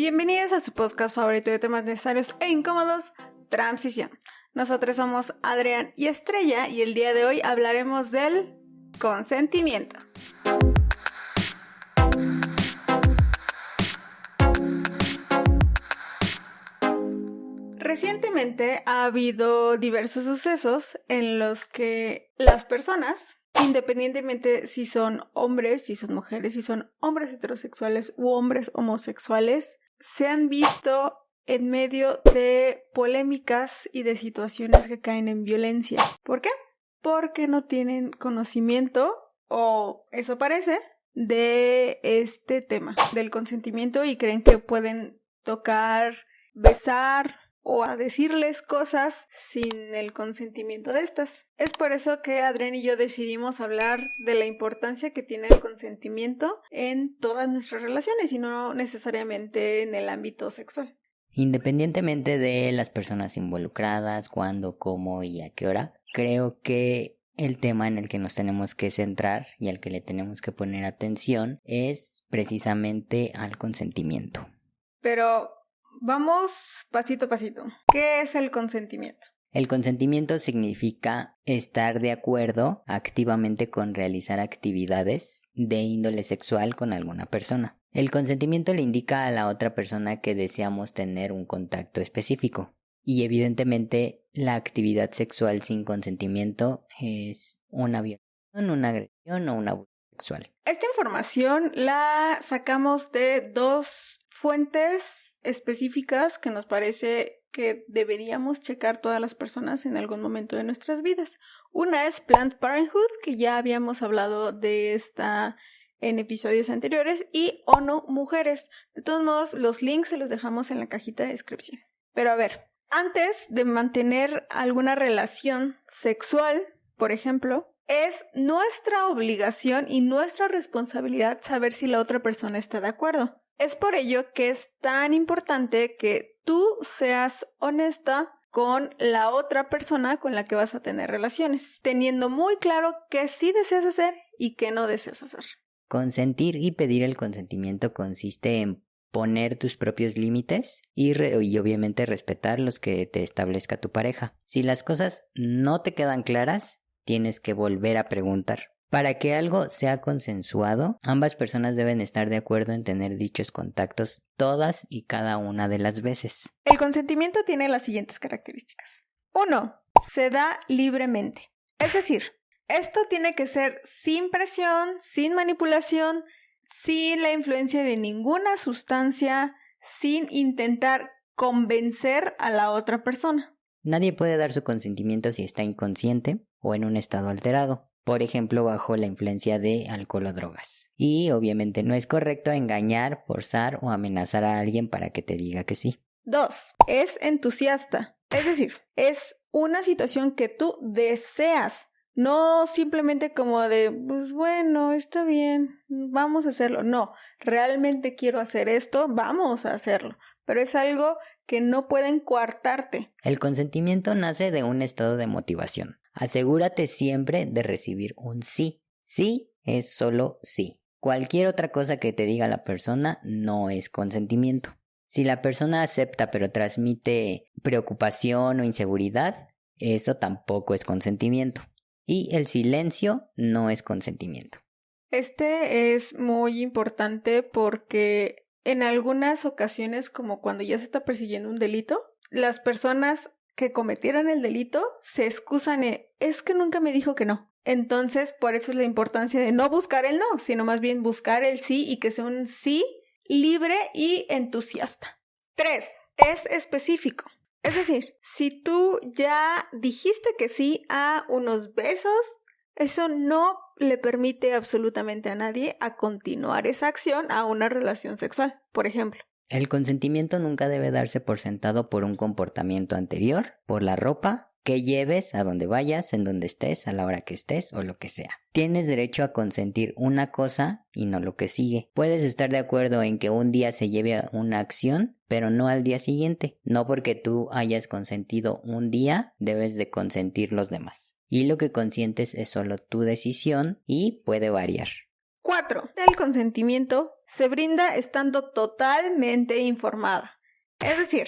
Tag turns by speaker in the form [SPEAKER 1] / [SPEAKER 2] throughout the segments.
[SPEAKER 1] Bienvenidos a su podcast favorito de temas necesarios e incómodos, Transición. Nosotros somos Adrián y Estrella y el día de hoy hablaremos del consentimiento. Recientemente ha habido diversos sucesos en los que las personas, independientemente si son hombres, si son mujeres, si son hombres heterosexuales u hombres homosexuales, se han visto en medio de polémicas y de situaciones que caen en violencia. ¿Por qué? Porque no tienen conocimiento, o eso parece, de este tema, del consentimiento, y creen que pueden tocar, besar o a decirles cosas sin el consentimiento de estas. Es por eso que Adrián y yo decidimos hablar de la importancia que tiene el consentimiento en todas nuestras relaciones y no necesariamente en el ámbito sexual.
[SPEAKER 2] Independientemente de las personas involucradas, cuándo, cómo y a qué hora, creo que el tema en el que nos tenemos que centrar y al que le tenemos que poner atención es precisamente al consentimiento.
[SPEAKER 1] Pero vamos pasito a pasito. ¿Qué es el consentimiento?
[SPEAKER 2] El consentimiento significa estar de acuerdo activamente con realizar actividades de índole sexual con alguna persona. El consentimiento le indica a la otra persona que deseamos tener un contacto específico. Y evidentemente la actividad sexual sin consentimiento es una violación, una agresión o un abuso sexual.
[SPEAKER 1] Esta información la sacamos de dos fuentes específicas que nos parece que deberíamos checar todas las personas en algún momento de nuestras vidas. Una es Planned Parenthood, que ya habíamos hablado de esta en episodios anteriores, y ONU Mujeres. De todos modos, los links se los dejamos en la cajita de descripción. Pero a ver, antes de mantener alguna relación sexual, por ejemplo, es nuestra obligación y nuestra responsabilidad saber si la otra persona está de acuerdo. Es por ello que es tan importante que tú seas honesta con la otra persona con la que vas a tener relaciones, teniendo muy claro qué sí deseas hacer y qué no deseas hacer.
[SPEAKER 2] Consentir y pedir el consentimiento consiste en poner tus propios límites y obviamente respetar los que te establezca tu pareja. Si las cosas no te quedan claras, tienes que volver a preguntar. Para que algo sea consensuado, ambas personas deben estar de acuerdo en tener dichos contactos todas y cada una de las veces.
[SPEAKER 1] El consentimiento tiene las siguientes características. 1. Se da libremente. Es decir, esto tiene que ser sin presión, sin manipulación, sin la influencia de ninguna sustancia, sin intentar convencer a la otra persona.
[SPEAKER 2] Nadie puede dar su consentimiento si está inconsciente o en un estado alterado. Por ejemplo, bajo la influencia de alcohol o drogas. Y obviamente no es correcto engañar, forzar o amenazar a alguien para que te diga que sí.
[SPEAKER 1] 2. Es entusiasta. Es decir, es una situación que tú deseas. No simplemente como de, pues bueno, está bien, vamos a hacerlo. No, realmente quiero hacer esto, vamos a hacerlo. Pero es algo que no pueden coartarte.
[SPEAKER 2] El consentimiento nace de un estado de motivación. Asegúrate siempre de recibir un sí. Sí es solo sí. Cualquier otra cosa que te diga la persona no es consentimiento. Si la persona acepta pero transmite preocupación o inseguridad, eso tampoco es consentimiento. Y el silencio no es consentimiento.
[SPEAKER 1] Este es muy importante porque en algunas ocasiones, como cuando ya se está persiguiendo un delito, las personas que cometieron el delito se excusan es que nunca me dijo que no. Entonces, por eso es la importancia de no buscar el no, sino más bien buscar el sí y que sea un sí libre y entusiasta. 3. Es específico. Es decir, si tú ya dijiste que sí a unos besos, eso no le permite absolutamente a nadie a continuar esa acción a una relación sexual, por ejemplo.
[SPEAKER 2] El consentimiento nunca debe darse por sentado por un comportamiento anterior, por la ropa que lleves, a donde vayas, en donde estés, a la hora que estés o lo que sea. Tienes derecho a consentir una cosa y no lo que sigue. Puedes estar de acuerdo en que un día se lleve a una acción, pero no al día siguiente. No porque tú hayas consentido un día, debes de consentir los demás. Y lo que consientes es solo tu decisión y puede variar.
[SPEAKER 1] 4. El consentimiento se brinda estando totalmente informada. Es decir,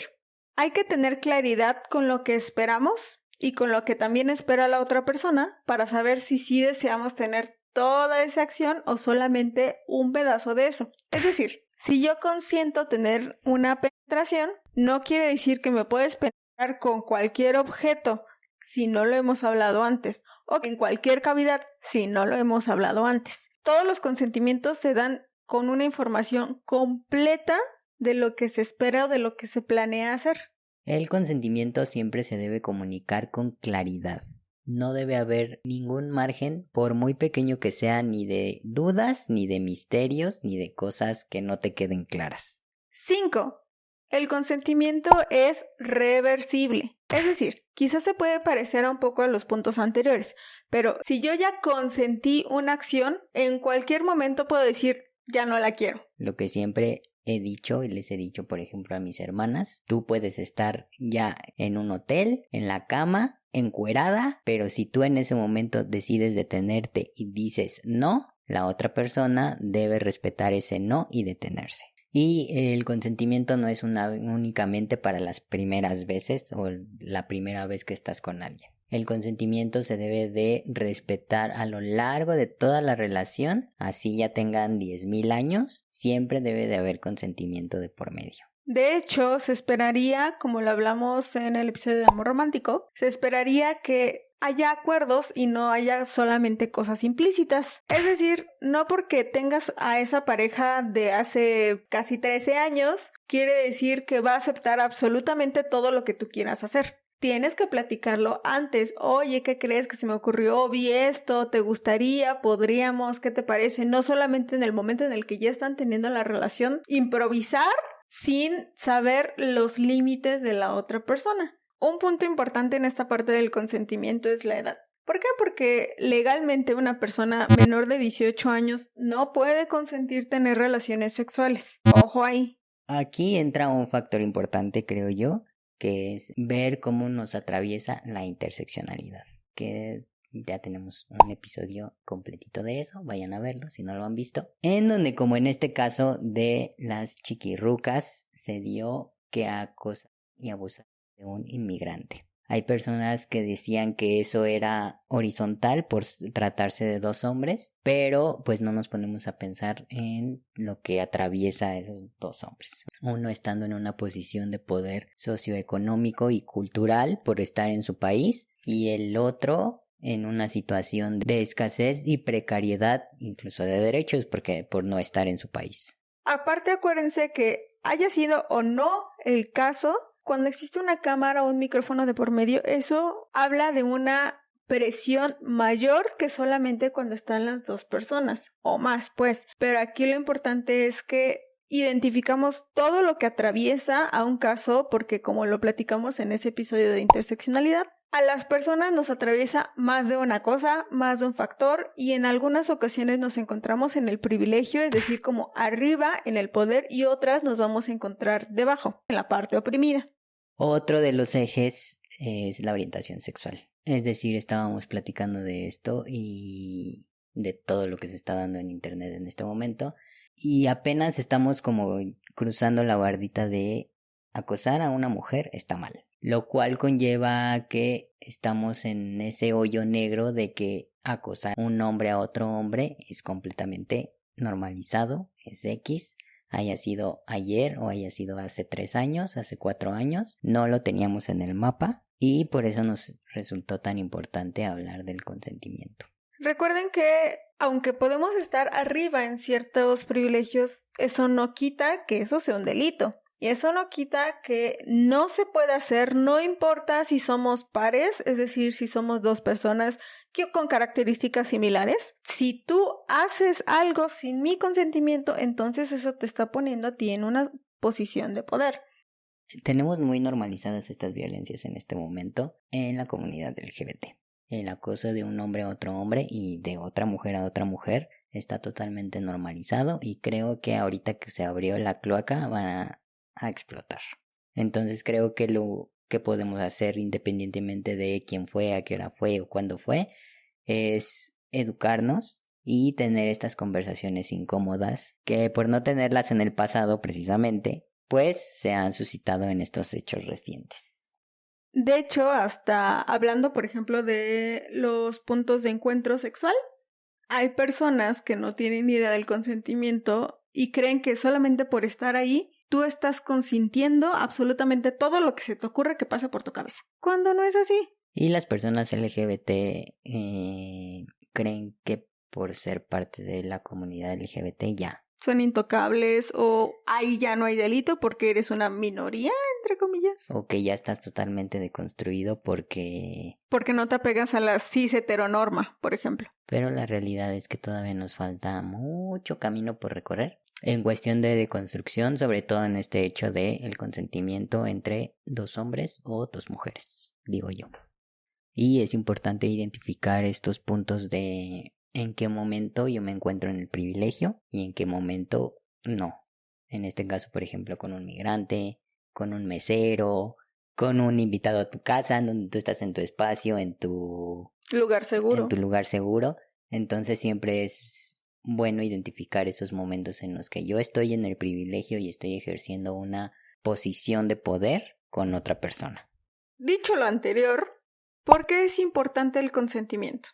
[SPEAKER 1] hay que tener claridad con lo que esperamos y con lo que también espera la otra persona para saber si sí deseamos tener toda esa acción o solamente un pedazo de eso. Es decir, si yo consiento tener una penetración, no quiere decir que me puedes penetrar con cualquier objeto si no lo hemos hablado antes, o en cualquier cavidad si no lo hemos hablado antes. Todos los consentimientos se dan con una información completa de lo que se espera o de lo que se planea hacer.
[SPEAKER 2] El consentimiento siempre se debe comunicar con claridad. No debe haber ningún margen, por muy pequeño que sea, ni de dudas, ni de misterios, ni de cosas que no te queden claras.
[SPEAKER 1] 5. El consentimiento es reversible. Es decir, quizás se puede parecer un poco a los puntos anteriores, pero si yo ya consentí una acción, en cualquier momento puedo decir, ya no la quiero.
[SPEAKER 2] Lo que siempre he dicho y les he dicho, por ejemplo, a mis hermanas, tú puedes estar ya en un hotel, en la cama, encuerada, pero si tú en ese momento decides detenerte y dices no, la otra persona debe respetar ese no y detenerse. Y el consentimiento no es únicamente para las primeras veces o la primera vez que estás con alguien. El consentimiento se debe de respetar a lo largo de toda la relación, así ya tengan 10,000 años, siempre debe de haber consentimiento de por medio.
[SPEAKER 1] De hecho, se esperaría, como lo hablamos en el episodio de amor romántico, se esperaría que haya acuerdos y no haya solamente cosas implícitas. Es decir, no porque tengas a esa pareja de hace casi 13 años, quiere decir que va a aceptar absolutamente todo lo que tú quieras hacer. Tienes que platicarlo antes. Oye, ¿qué crees que se me ocurrió? Vi esto, ¿te gustaría? ¿Podríamos? ¿Qué te parece? No solamente en el momento en el que ya están teniendo la relación, improvisar sin saber los límites de la otra persona. Un punto importante en esta parte del consentimiento es la edad. ¿Por qué? Porque legalmente una persona menor de 18 años no puede consentir tener relaciones sexuales. Ojo ahí.
[SPEAKER 2] Aquí entra un factor importante, creo yo, que es ver cómo nos atraviesa la interseccionalidad, que ya tenemos un episodio completito de eso, vayan a verlo si no lo han visto, en donde como en este caso de las chiquirrucas se dio que acosa y abusa de un inmigrante. Hay personas que decían que eso era horizontal por tratarse de dos hombres, pero pues no nos ponemos a pensar en lo que atraviesa a esos dos hombres. Uno estando en una posición de poder socioeconómico y cultural por estar en su país, y el otro en una situación de escasez y precariedad, incluso de derechos, porque por no estar en su país.
[SPEAKER 1] Aparte, acuérdense que haya sido o no el caso, cuando existe una cámara o un micrófono de por medio, eso habla de una presión mayor que solamente cuando están las dos personas, o más, pues. Pero aquí lo importante es que identificamos todo lo que atraviesa a un caso, porque como lo platicamos en ese episodio de interseccionalidad, a las personas nos atraviesa más de una cosa, más de un factor, y en algunas ocasiones nos encontramos en el privilegio, es decir, como arriba en el poder, y otras nos vamos a encontrar debajo, en la parte oprimida.
[SPEAKER 2] Otro de los ejes es la orientación sexual. Es decir, estábamos platicando de esto y de todo lo que se está dando en internet en este momento, y apenas estamos como cruzando la bardita de acosar a una mujer está mal, lo cual conlleva que estamos en ese hoyo negro de que acosar un hombre a otro hombre es completamente normalizado, es X, haya sido ayer o haya sido hace 3 años, hace 4 años, no lo teníamos en el mapa y por eso nos resultó tan importante hablar del consentimiento.
[SPEAKER 1] Recuerden que aunque podemos estar arriba en ciertos privilegios, eso no quita que eso sea un delito. Y eso no quita que no se pueda hacer, no importa si somos pares, es decir, si somos dos personas con características similares. Si tú haces algo sin mi consentimiento, entonces eso te está poniendo a ti en una posición de poder.
[SPEAKER 2] Tenemos muy normalizadas estas violencias en este momento en la comunidad LGBT. El acoso de un hombre a otro hombre y de otra mujer a otra mujer está totalmente normalizado y creo que ahorita que se abrió la cloaca van a explotar. Entonces creo que lo que podemos hacer independientemente de quién fue, a qué hora fue o cuándo fue, es educarnos y tener estas conversaciones incómodas que por no tenerlas en el pasado precisamente, pues se han suscitado en estos hechos recientes.
[SPEAKER 1] De hecho, hasta hablando, por ejemplo, de los puntos de encuentro sexual, hay personas que no tienen ni idea del consentimiento y creen que solamente por estar ahí tú estás consintiendo absolutamente todo lo que se te ocurre que pase por tu cabeza, cuando no es así.
[SPEAKER 2] Y las personas LGBT creen que por ser parte de la comunidad LGBT ya
[SPEAKER 1] son intocables o ahí ya no hay delito porque eres una minoría, entre comillas.
[SPEAKER 2] O que ya estás totalmente deconstruido porque
[SPEAKER 1] no te apegas a la cis heteronorma, por ejemplo.
[SPEAKER 2] Pero la realidad es que todavía nos falta mucho camino por recorrer en cuestión de deconstrucción, sobre todo en este hecho de el consentimiento entre dos hombres o dos mujeres, digo yo. Y es importante identificar estos puntos de en qué momento yo me encuentro en el privilegio y en qué momento no. En este caso, por ejemplo, con un migrante, con un mesero, con un invitado a tu casa, donde tú estás en tu espacio, en tu
[SPEAKER 1] lugar seguro.
[SPEAKER 2] En tu lugar seguro. Entonces siempre es bueno identificar esos momentos en los que yo estoy en el privilegio y estoy ejerciendo una posición de poder con otra persona.
[SPEAKER 1] Dicho lo anterior, ¿por qué es importante el consentimiento?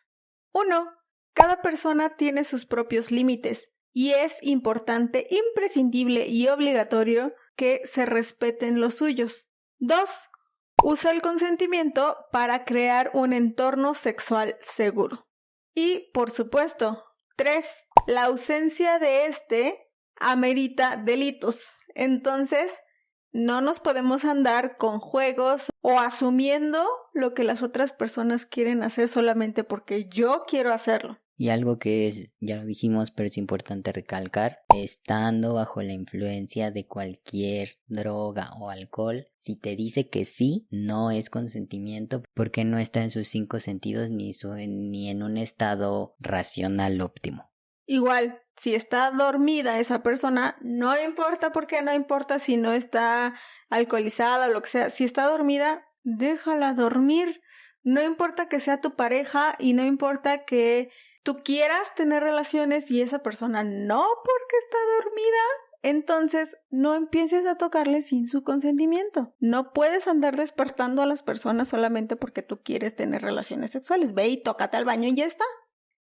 [SPEAKER 1] 1. Cada persona tiene sus propios límites y es importante, imprescindible y obligatorio que se respeten los suyos. 2. Usa el consentimiento para crear un entorno sexual seguro. Y, por supuesto, 3. La ausencia de este amerita delitos. Entonces, no nos podemos andar con juegos o asumiendo lo que las otras personas quieren hacer solamente porque yo quiero hacerlo.
[SPEAKER 2] Y algo que es, ya lo dijimos, pero es importante recalcar, estando bajo la influencia de cualquier droga o alcohol, si te dice que sí, no es consentimiento porque no está en sus 5 sentidos ni en un estado racional óptimo.
[SPEAKER 1] Igual, si está dormida esa persona, no importa porque no importa si no está alcoholizada o lo que sea, si está dormida, déjala dormir. No importa que sea tu pareja y no importa que tú quieras tener relaciones y esa persona no porque está dormida, entonces no empieces a tocarle sin su consentimiento. No puedes andar despertando a las personas solamente porque tú quieres tener relaciones sexuales. Ve y tócate al baño y ya está.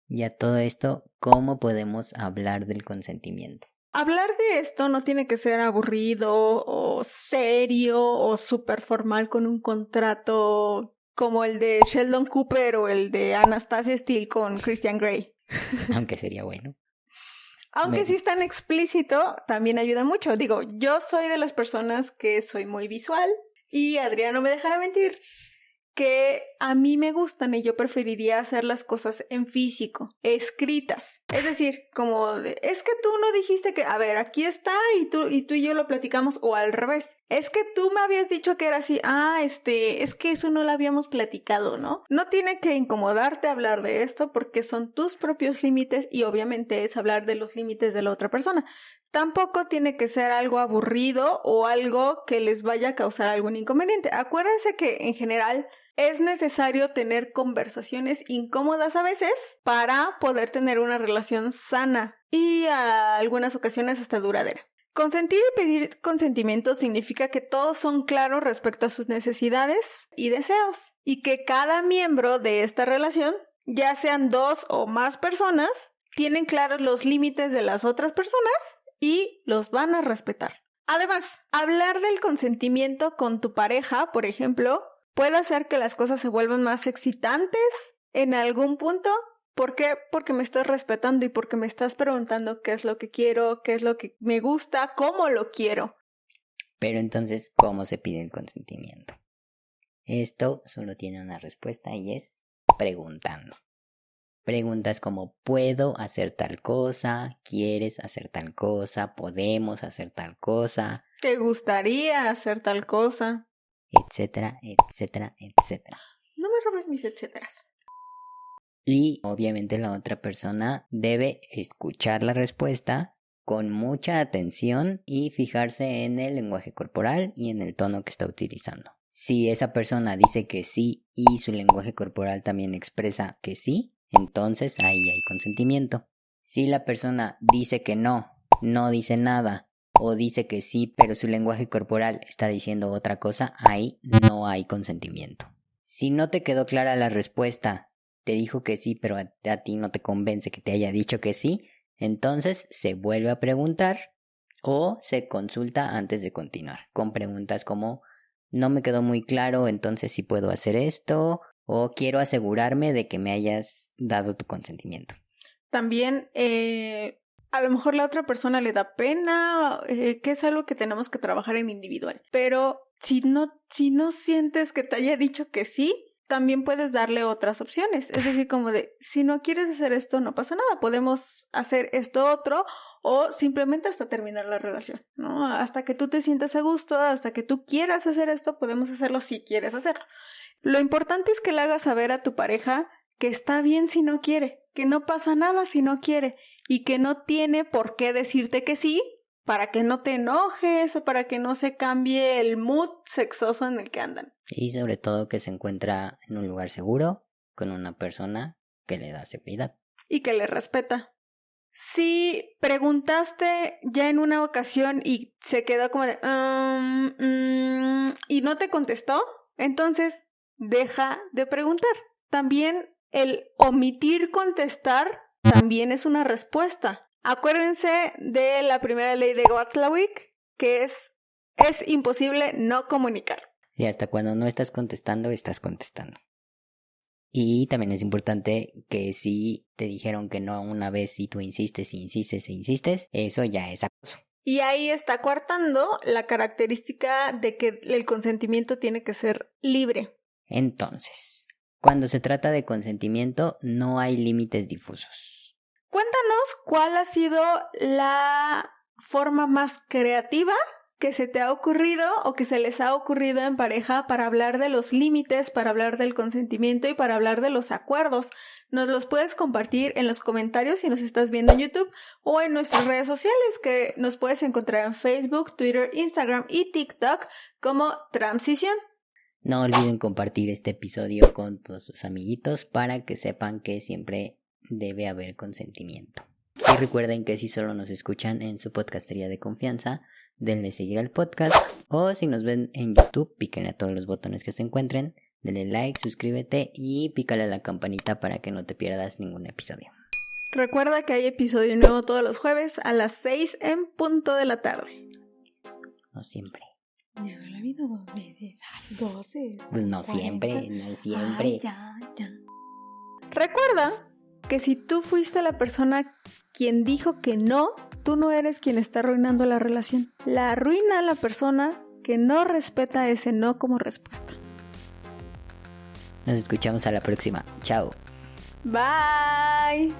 [SPEAKER 2] Y a todo esto, ¿cómo podemos hablar del consentimiento?
[SPEAKER 1] Hablar de esto no tiene que ser aburrido o serio o súper formal con un contrato como el de Sheldon Cooper o el de Anastasia Steele con Christian Grey.
[SPEAKER 2] Aunque sería bueno.
[SPEAKER 1] Aunque sí es tan explícito, también ayuda mucho. Digo, yo soy de las personas que soy muy visual y Adrián no me dejará mentir que a mí me gustan y yo preferiría hacer las cosas en físico, escritas. Es decir, como de, es que tú no dijiste que, a ver, aquí está y tú y yo lo platicamos, o al revés. Es que tú me habías dicho que era así, es que eso no lo habíamos platicado, ¿no? No tiene que incomodarte hablar de esto porque son tus propios límites y obviamente es hablar de los límites de la otra persona. Tampoco tiene que ser algo aburrido o algo que les vaya a causar algún inconveniente. Acuérdense que en general es necesario tener conversaciones incómodas a veces para poder tener una relación sana y a algunas ocasiones hasta duradera. Consentir y pedir consentimiento significa que todos son claros respecto a sus necesidades y deseos y que cada miembro de esta relación, ya sean 2 o más personas, tienen claros los límites de las otras personas y los van a respetar. Además, hablar del consentimiento con tu pareja, por ejemplo, puede hacer que las cosas se vuelvan más excitantes en algún punto. ¿Por qué? Porque me estás respetando y porque me estás preguntando qué es lo que quiero, qué es lo que me gusta, cómo lo quiero.
[SPEAKER 2] Pero entonces, ¿cómo se pide el consentimiento? Esto solo tiene una respuesta y es preguntando. Preguntas como ¿puedo hacer tal cosa? ¿Quieres hacer tal cosa? ¿Podemos hacer tal cosa?
[SPEAKER 1] ¿Te gustaría hacer tal cosa?
[SPEAKER 2] Etcétera, etcétera, etcétera.
[SPEAKER 1] No me robes mis etcéteras.
[SPEAKER 2] Y obviamente la otra persona debe escuchar la respuesta con mucha atención y fijarse en el lenguaje corporal y en el tono que está utilizando. Si esa persona dice que sí y su lenguaje corporal también expresa que sí, entonces ahí hay consentimiento. Si la persona dice que no dice nada, o dice que sí, pero su lenguaje corporal está diciendo otra cosa, ahí no hay consentimiento. Si no te quedó clara la respuesta, te dijo que sí, pero a ti no te convence que te haya dicho que sí, entonces se vuelve a preguntar o se consulta antes de continuar, con preguntas como no me quedó muy claro, entonces sí puedo hacer esto, o quiero asegurarme de que me hayas dado tu consentimiento.
[SPEAKER 1] También a lo mejor la otra persona le da pena, que es algo que tenemos que trabajar en individual. Pero si no sientes que te haya dicho que sí, también puedes darle otras opciones. Es decir, como de, si no quieres hacer esto, no pasa nada, podemos hacer esto otro o simplemente hasta terminar la relación, ¿no? Hasta que tú te sientas a gusto, hasta que tú quieras hacer esto, podemos hacerlo si quieres hacerlo. Lo importante es que le hagas saber a tu pareja que está bien si no quiere, que no pasa nada si no quiere y que no tiene por qué decirte que sí para que no te enojes o para que no se cambie el mood sexoso en el que andan.
[SPEAKER 2] Y sobre todo que se encuentra en un lugar seguro con una persona que le da seguridad.
[SPEAKER 1] Y que le respeta. Si preguntaste ya en una ocasión y se quedó como de y no te contestó, entonces deja de preguntar. También el omitir contestar también es una respuesta. Acuérdense de la primera ley de Watzlawick, que es imposible no comunicar.
[SPEAKER 2] Y hasta cuando no estás contestando, estás contestando. Y también es importante que si te dijeron que no una vez y tú insistes, eso ya es acoso.
[SPEAKER 1] Y ahí está coartando la característica de que el consentimiento tiene que ser libre.
[SPEAKER 2] Entonces, cuando se trata de consentimiento, no hay límites difusos.
[SPEAKER 1] Cuéntanos cuál ha sido la forma más creativa que se te ha ocurrido o que se les ha ocurrido en pareja para hablar de los límites, para hablar del consentimiento y para hablar de los acuerdos. Nos los puedes compartir en los comentarios si nos estás viendo en YouTube o en nuestras redes sociales, que nos puedes encontrar en Facebook, Twitter, Instagram y TikTok como Transición.
[SPEAKER 2] No olviden compartir este episodio con todos sus amiguitos para que sepan que siempre debe haber consentimiento. Y recuerden que si solo nos escuchan en su podcastería de confianza, denle seguir al podcast, o si nos ven en YouTube, píquenle a todos los botones que se encuentren, denle like, suscríbete y pícale a la campanita para que no te pierdas ningún episodio.
[SPEAKER 1] Recuerda que hay episodio nuevo todos los jueves a las 6 en punto de la tarde.
[SPEAKER 2] No siempre.
[SPEAKER 1] Me ha dado la vida 2 veces. Ay, 12.
[SPEAKER 2] Pues no 40. Siempre, no siempre.
[SPEAKER 1] Ay, ya. Recuerda que si tú fuiste la persona quien dijo que no, tú no eres quien está arruinando la relación. La arruina la persona que no respeta ese no como respuesta.
[SPEAKER 2] Nos escuchamos a la próxima. Chao.
[SPEAKER 1] Bye.